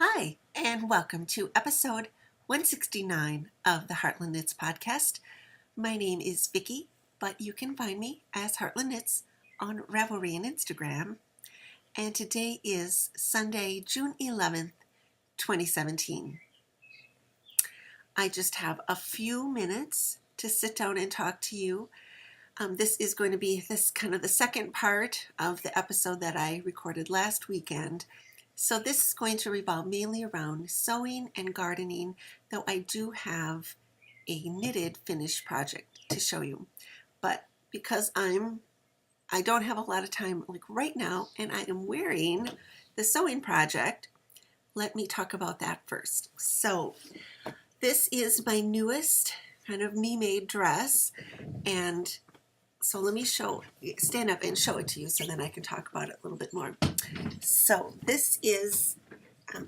Hi, and welcome to episode 169 of the Heartland Knits podcast. My name is Vicki, but you can find me as Heartland Knits on Ravelry and Instagram. And today is Sunday, June 11th, 2017. I just have a few minutes to sit down and talk to you. This is going to be the second part of the episode that I recorded last weekend. So this is going to revolve mainly around sewing and gardening, though I do have a knitted finished project to show you. But because I don't have a lot of time like right now, and I am wearing the sewing project, let me talk about that first. So this is my newest kind of me-made dress, and so let me stand up and show it to you so then I can talk about it a little bit more. So this is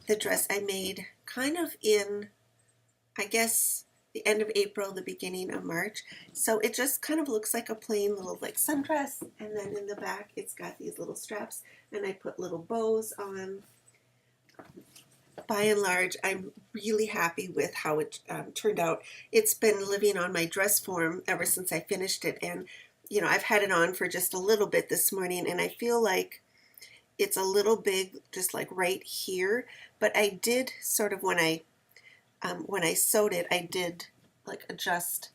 the dress I made kind of in, I guess, the end of April, the beginning of March. So it just kind of looks like a plain little like sundress, and then in the back it's got these little straps, and I put little bows on. By and large, I'm really happy with how it turned out. It's been living on my dress form ever since I finished it, and I've had it on for just a little bit this morning, and I feel like it's a little big, just like right here. But I did sort of when I sewed it, I did like adjust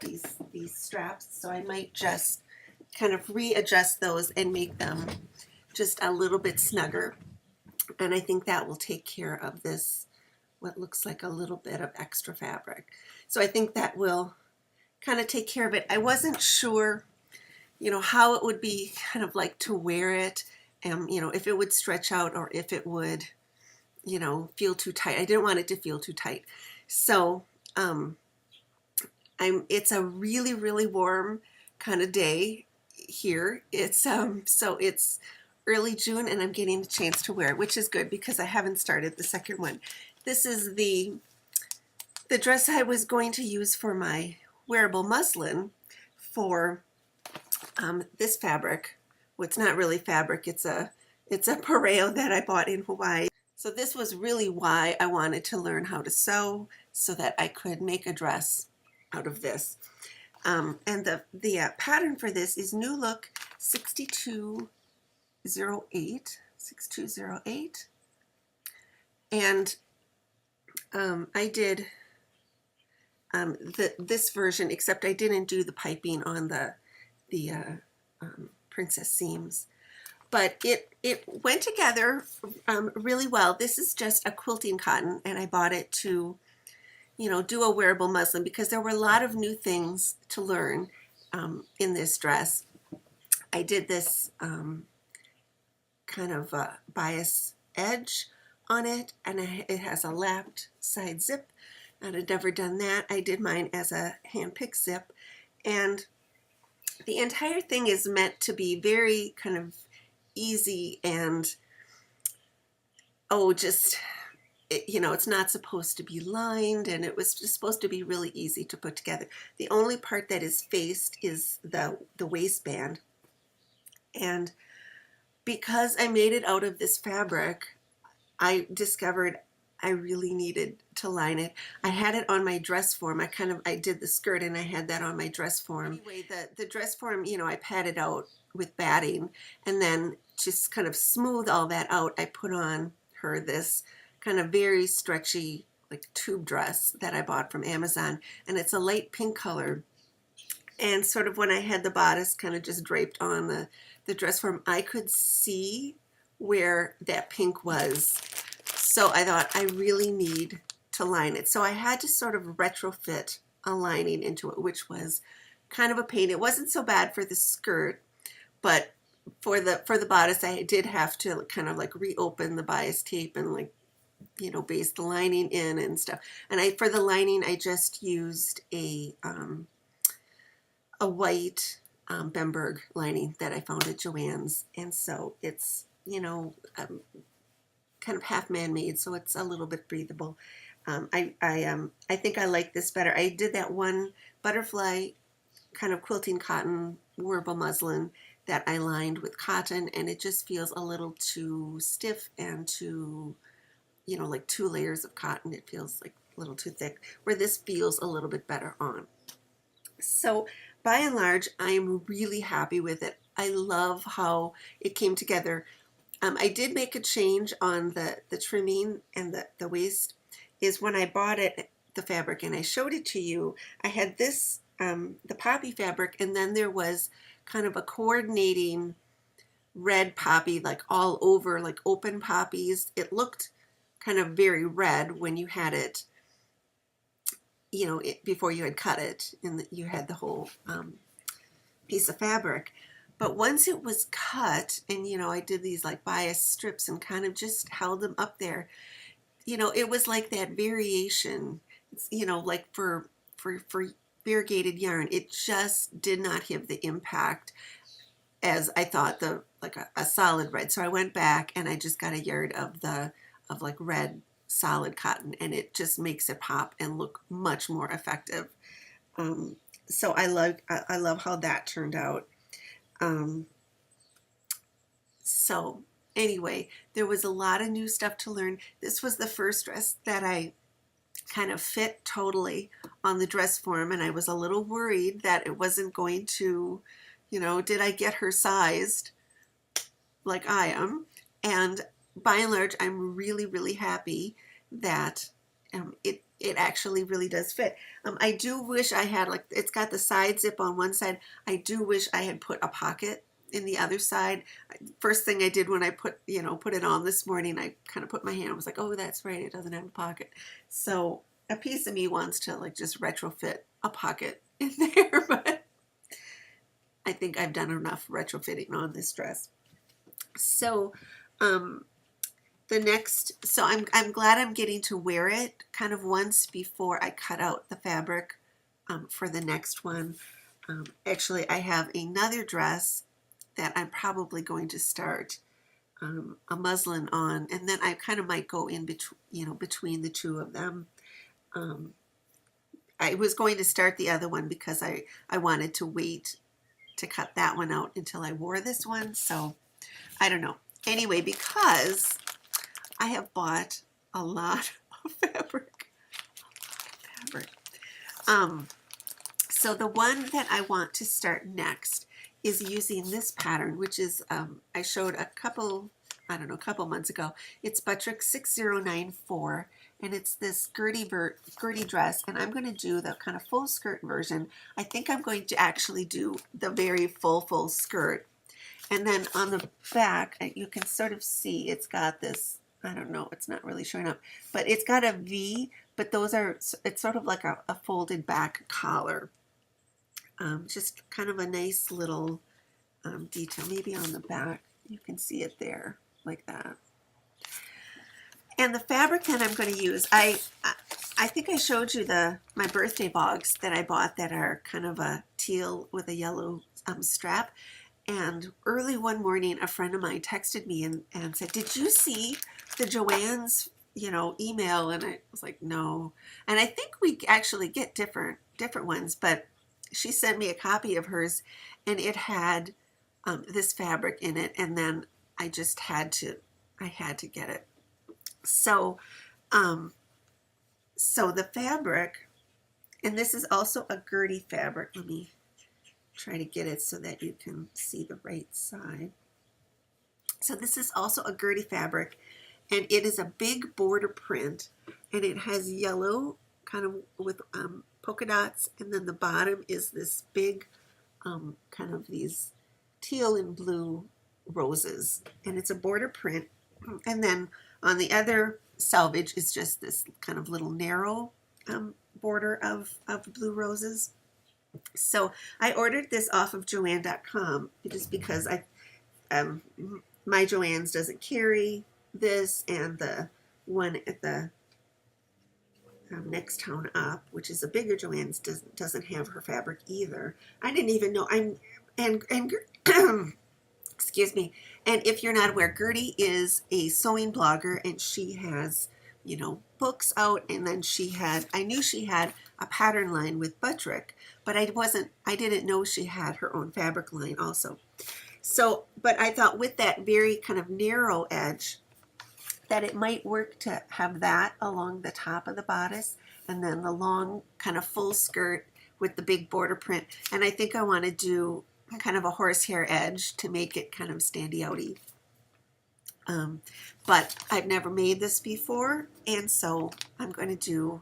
these straps, so I might just kind of readjust those and make them just a little bit snugger. And I think that will take care of this, what looks like a little bit of extra fabric. So I think that will kind of take care of it. I wasn't sure, how it would be kind of like to wear it, if it would stretch out or if it would, feel too tight. I didn't want it to feel too tight. So it's a really, really warm kind of day here. It's so it's early June, and I'm getting a chance to wear it, which is good because I haven't started the second one. This is the dress I was going to use for my wearable muslin for this fabric. Well, it's not really fabric. It's a pareo that I bought in Hawaii. So this was really why I wanted to learn how to sew so that I could make a dress out of this. And the pattern for this is New Look 6208. And I did this version, except I didn't do the piping on the princess seams. But it went together really well. This is just a quilting cotton, and I bought it to, do a wearable muslin because there were a lot of new things to learn in this dress. I did this kind of bias edge on it, and it has a lapped side zip, and I'd never done that. I did mine as a hand-picked zip, and the entire thing is meant to be very kind of easy and it's not supposed to be lined, and it was just supposed to be really easy to put together. The only part that is faced is the waistband, and because I made it out of this fabric, I discovered I really needed to line it. I had it on my dress form. I did the skirt, and I had that on my dress form. Anyway, the dress form, I padded out with batting, and then just kind of smooth all that out, I put on her this kind of very stretchy like tube dress that I bought from Amazon, and it's a light pink color. And sort of when I had the bodice kind of just draped on the dress form, I could see where that pink was. So I thought I really need to line it. So I had to sort of retrofit a lining into it, which was kind of a pain. It wasn't so bad for the skirt, but for the bodice, I did have to kind of like reopen the bias tape and like, baste the lining in and stuff. And for the lining, I just used a white Bemberg lining that I found at Joann's, and so it's kind of half man-made, so it's a little bit breathable. I think I like this better. I did that one butterfly kind of quilting cotton wearable muslin that I lined with cotton, and it just feels a little too stiff and too like 2 layers of cotton. It feels like a little too thick, where this feels a little bit better on. So by and large, I'm really happy with it. I love how it came together. I did make a change on the trimming and the waist. Is when I bought it, the fabric, and I showed it to you, I had this, the poppy fabric, and then there was kind of a coordinating red poppy, like all over, like open poppies. It looked kind of very red when you had it, before you had cut it, and you had the whole piece of fabric. But once it was cut, and I did these like bias strips and kind of just held them up there, it was like that variation, like for variegated yarn, it just did not have the impact as I thought, like a solid red. So I went back and I just got a yard of like red solid cotton, and it just makes it pop and look much more effective. So I love how that turned out. So anyway, there was a lot of new stuff to learn. This was the first dress that I kind of fit totally on the dress form, and I was a little worried that it wasn't going to, did I get her sized like I am? And by and large, I'm really, really happy that it actually really does fit. I do wish I had, like, it's got the side zip on one side. I do wish I had put a pocket in the other side. First thing I did when I put it on this morning, I kind of put my hand, I was like, oh, that's right, it doesn't have a pocket. So a piece of me wants to like just retrofit a pocket in there, but I think I've done enough retrofitting on this dress. So so I'm glad I'm getting to wear it kind of once before I cut out the fabric for the next one. Actually, I have another dress that I'm probably going to start a muslin on, and then I kind of might go in between the two of them. I was going to start the other one because I wanted to wait to cut that one out until I wore this one. So I don't know. Anyway, because I have bought a lot of fabric. So the one that I want to start next is using this pattern, which is, I showed a couple months ago. It's Buttrick 6094, and it's this girty dress, and I'm going to do the kind of full skirt version. I think I'm going to actually do the very full skirt. And then on the back, you can sort of see it's got this, I don't know, it's not really showing up, but it's got a V, but it's sort of like a folded back collar. Just kind of a nice little detail, maybe on the back. You can see it there, like that. And the fabric that I'm going to use, I think I showed you my birthday bogs that I bought that are kind of a teal with a yellow strap. And early one morning, a friend of mine texted me and said, did you see the Joann's, email? And I was like, no. And I think we actually get different ones, but she sent me a copy of hers, and it had this fabric in it. And then I just had to get it. So, so the fabric, and this is also a girty fabric. Let me try to get it so that you can see the right side. So this is also a girty fabric, and it is a big border print, and it has yellow kind of with polka dots, and then the bottom is this big kind of these teal and blue roses, and it's a border print. And then on the other selvage is just this kind of little narrow border of blue roses. So I ordered this off of Joann.com just because my Joann's doesn't carry this, and the one at the next town up, which is a bigger Joann's, doesn't have her fabric either. I didn't even know. Excuse me. And if you're not aware, Gertie is a sewing blogger, and she has, books out. And then I knew she had a pattern line with Buttrick, but I didn't know she had her own fabric line also. So, but I thought with that very kind of narrow edge, that it might work to have that along the top of the bodice and then the long kind of full skirt with the big border print. And I think I want to do kind of a horsehair edge to make it kind of standy outy. But I've never made this before, and so I'm going to do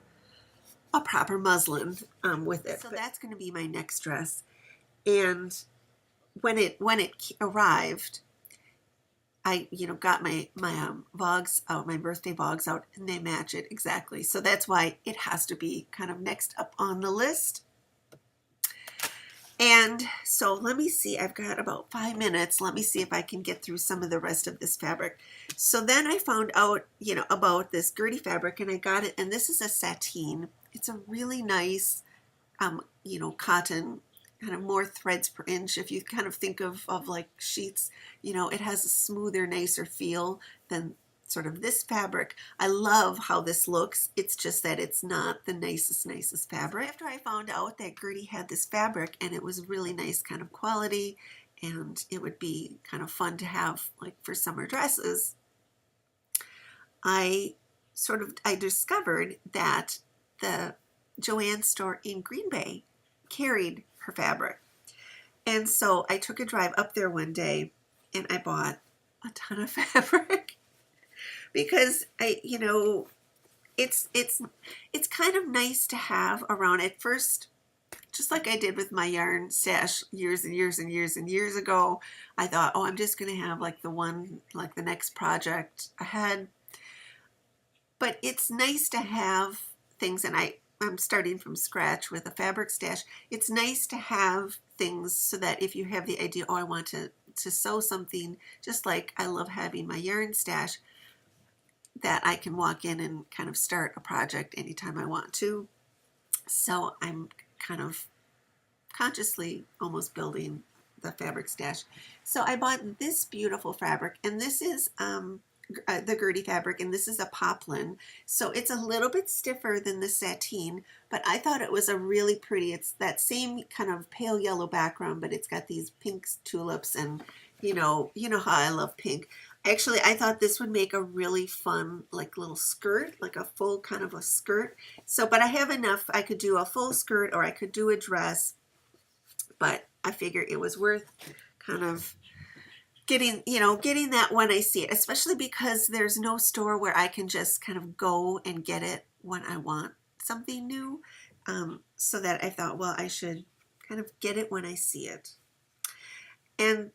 a proper muslin with it. So that's going to be my next dress. And when it arrived, I got my vogs out, my birthday vogs out, and they match it exactly. So that's why it has to be kind of next up on the list. And so let me see, I've got about 5 minutes. Let me see if I can get through some of the rest of this fabric. So then I found out, about this Gertie fabric, and I got it, and this is a sateen. It's a really nice, cotton, kind of more threads per inch. If you kind of think of like sheets, it has a smoother, nicer feel than sort of this fabric. I love how this looks. It's just that it's not the nicest fabric. After I found out that Gertie had this fabric and it was really nice kind of quality and it would be kind of fun to have like for summer dresses, I discovered that the Joann store in Green Bay carried her fabric. And so I took a drive up there one day and I bought a ton of fabric because it's kind of nice to have around. At first, just like I did with my yarn stash years and years ago, I thought, oh, I'm just going to have like the next project ahead. But it's nice to have things, and I'm starting from scratch with a fabric stash. It's nice to have things so that if you have the idea, oh, I want to sew something, just like I love having my yarn stash, that I can walk in and kind of start a project anytime I want to. So I'm kind of consciously almost building the fabric stash. So I bought this beautiful fabric, and this is the Gertie fabric, and this is a poplin. So it's a little bit stiffer than the sateen, but I thought it was a really pretty, it's that same kind of pale yellow background, but it's got these pink tulips, and you know how I love pink. Actually, I thought this would make a really fun, like little skirt, like a full kind of a skirt. So, but I have enough. I could do a full skirt or I could do a dress, but I figured it was worth kind of getting that when I see it, especially because there's no store where I can just kind of go and get it when I want something new. So that I thought, well, I should kind of get it when I see it. And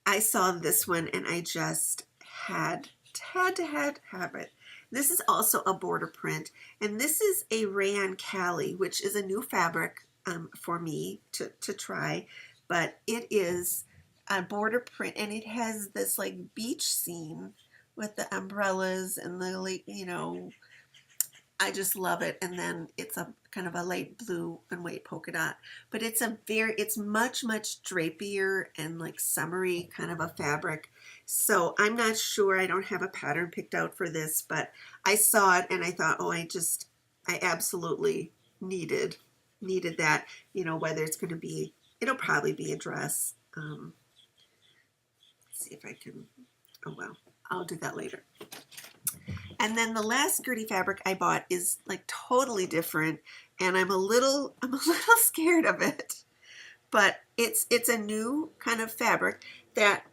I saw this one and I just had to have it. This is also a border print, and this is a rayon cali, which is a new fabric for me to try, but it is a border print, and it has this like beach scene with the umbrellas and the I just love it. And then it's a kind of a light blue and white polka dot, but it's much drapier and like summery kind of a fabric. So I'm not sure, I don't have a pattern picked out for this, but I saw it and I thought, oh, I absolutely needed that, whether it's going to be, it'll probably be a dress. Let's see if I can, oh well, I'll do that later. And then the last Gertie fabric I bought is like totally different, and I'm a little scared of it. But it's a new kind of fabric. That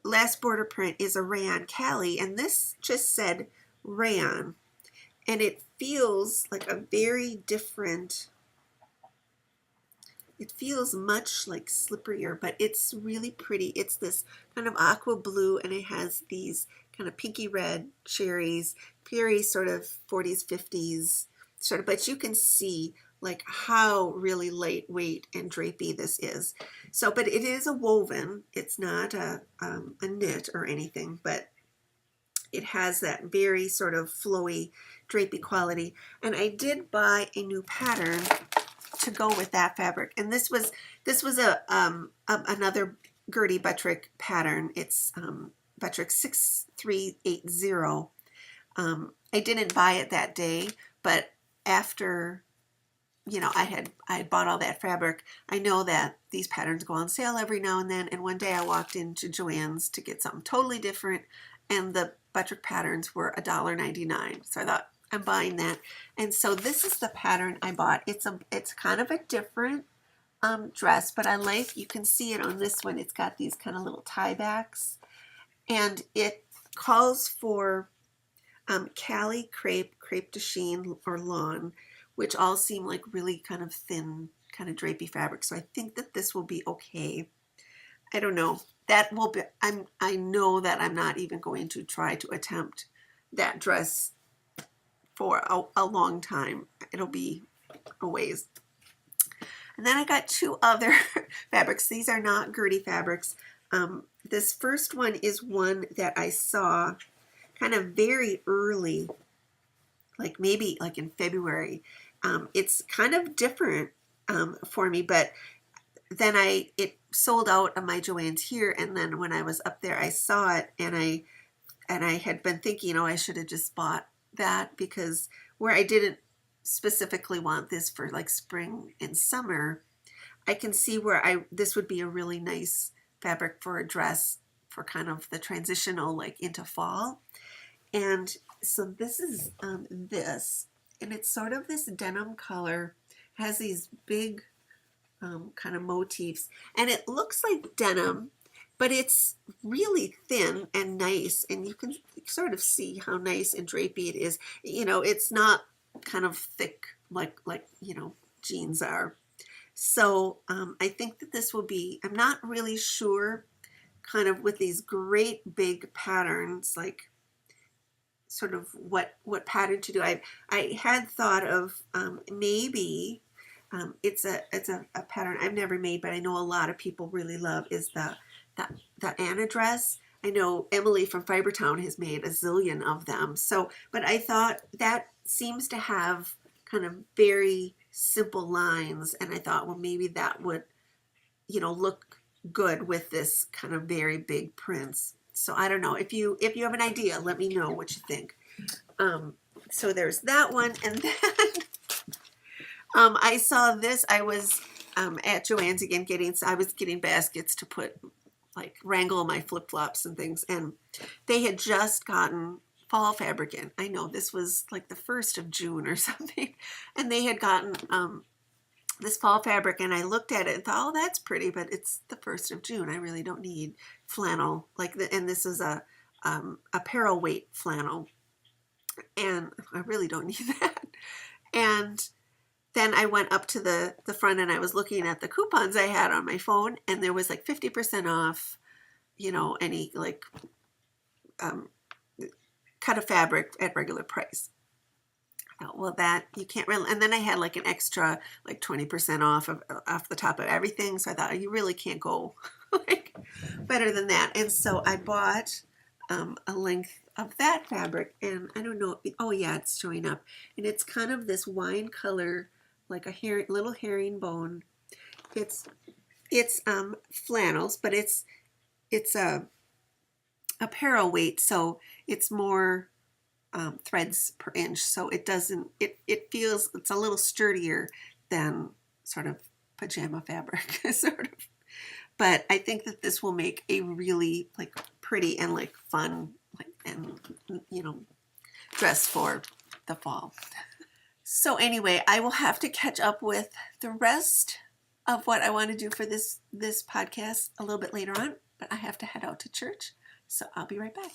last border print is a rayon cali, and this just said rayon, and it feels like a very different. It feels much like slipperier, but it's really pretty. It's this kind of aqua blue, and it has these kind of pinky red cherries, very sort of 40s, 50s sort of, but you can see like how really lightweight and drapey this is. So, but it is a woven. It's not a knit or anything, but it has that very sort of flowy, drapey quality. And I did buy a new pattern to go with that fabric, and this was another Gertie Buttrick pattern. It's Buttrick 6380. I didn't buy it that day, but after I had bought all that fabric, I know that these patterns go on sale every now and then, and one day I walked into Joann's to get something totally different, and the Buttrick patterns were $1.99. So I thought, I'm buying that. And so this is the pattern I bought. It's kind of a different dress, but I like, you can see it on this one. It's got these kind of little tie backs, and it calls for Cali crepe, crepe de chine, or lawn, which all seem like really kind of thin, kind of drapey fabric. So I think that this will be okay. I don't know. That will be, I know that I'm not even going to try to attempt that dress for a long time. It'll be a ways. And then I got two other fabrics. These are not Gertie fabrics. This first one is one that I saw kind of very early, like maybe like in February. It's kind of different for me, but then it sold out of my Joann's here, and then when I was up there, I saw it, and I had been thinking, oh, I should have just bought that, because where I didn't specifically want this for like spring and summer, I can see where this would be a really nice fabric for a dress for kind of the transitional like into fall. And so this is this, and it's sort of this denim color, has these big kind of motifs, and it looks like denim, but it's really thin and nice, and you can sort of see how nice and drapey it is. You know, it's not kind of thick like you know, jeans are. So I think that this will be, I'm not really sure kind of with these great big patterns, like sort of what pattern to do. I had thought of maybe it's a pattern I've never made, but I know a lot of people really love, is the Anna dress. I know Emily from Fibertown has made a zillion of them. So, but I thought that seems to have kind of very simple lines, and I thought, well, maybe that would, you know, look good with this kind of very big prints. So I don't know, if you have an idea, let me know what you think. So there's that one, and then I saw this. I was at Joann's again I was getting baskets to put, like, wrangle my flip-flops and things, and they had just gotten fall fabric in. I know this was like the 1st of June or something, and they had gotten this fall fabric, and I looked at it and thought, oh, that's pretty, but it's the 1st of June. I really don't need flannel and this is a apparel weight flannel, and I really don't need that. And then I went up to the front, and I was looking at the coupons I had on my phone, and there was like 50% off, you know, any like cut of fabric at regular price. I thought, well, that you can't really, and then I had like an extra like 20% off the top of everything. So I thought, you really can't go like better than that. And so I bought a length of that fabric, and I don't know, oh yeah, it's showing up, and it's kind of this wine color, like a little herringbone. It's flannels, but it's a apparel weight, so it's more threads per inch, so it doesn't, it feels, it's a little sturdier than sort of pajama fabric sort of. But I think that this will make a really like pretty and like fun, like, and you know, dress for the fall. So anyway, I will have to catch up with the rest of what I want to do for this podcast a little bit later on, but I have to head out to church, so I'll be right back.